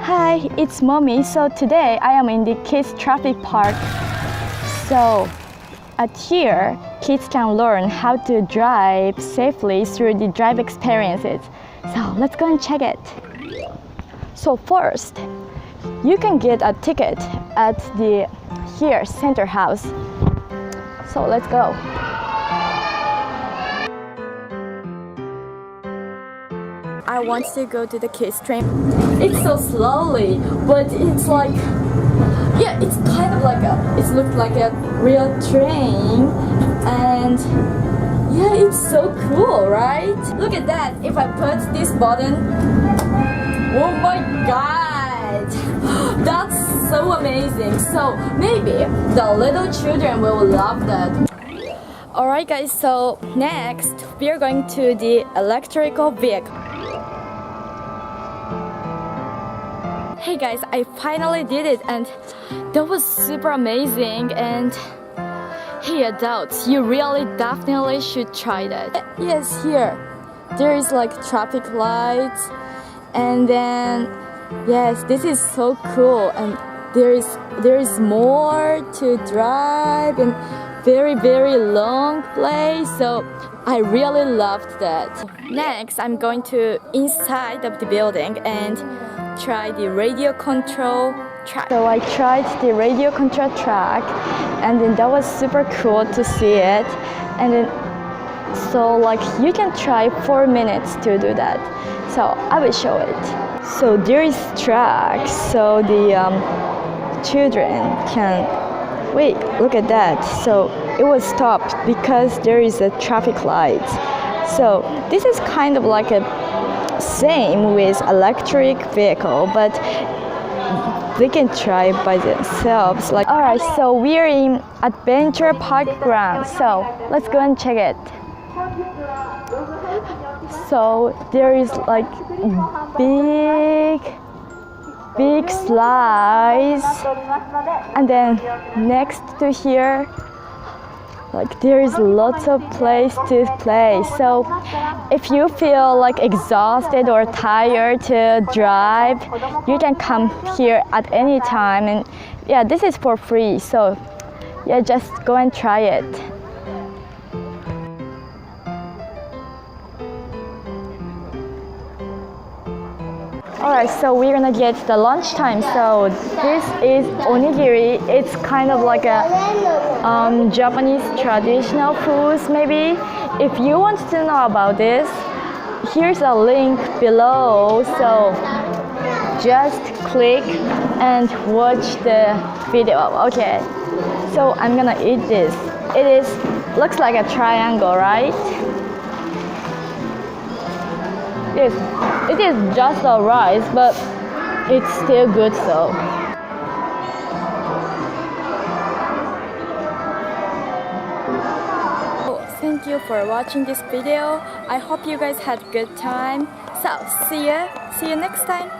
Hi, it's Mommy. So today I am in the kids traffic park. So at here, kids can learn how to drive safely through the drive experiences. So let's go and check it. So first, you can get a ticket at the here center house. So let's go. I want to go to the kids train. It's so slowly, but it's like, yeah, it's kind of like it looks like a real train, and yeah, it's so cool, right? Look at that. If I put this button, oh my god, that's so amazing. So maybe the little children will love that. Alright guys, so next we are going to the electrical vehicle. Hey guys, I finally did it and that was super amazing. And hey adults, you really definitely should try that. Yes, here there is like traffic lights, and then yes, this is so cool, and there is more to drive and very long place, so I really loved that. Next, I'm going to inside of the building and try the radio control track. So I tried the radio control track, and then that was super cool to see it. And then so like you can try 4 minutes to do that. So I will show it. So there is track, so the children can wait. Look at that. So it was stopped because there is a traffic light. So this is kind of like a same with electric vehicle, but they can try by themselves. Like, all right, so we're in adventure park ground. So let's go and check it. So there is like big slides, and then next to here, like there is lots of place to play. So if you feel like exhausted or tired to drive, you can come here at any time, and yeah, this is for free. So yeah, just go and try it. Alright, so we're gonna get the lunchtime. So this is onigiri. It's kind of like a Japanese traditional foods maybe. If you want to know about this, here's a link below. So just click and watch the video. Okay, so I'm gonna eat this. Looks like a triangle, right? Yes, it is just a rice, but it's still good though. Thank you for watching this video. I hope you guys had a good time. So see you next time.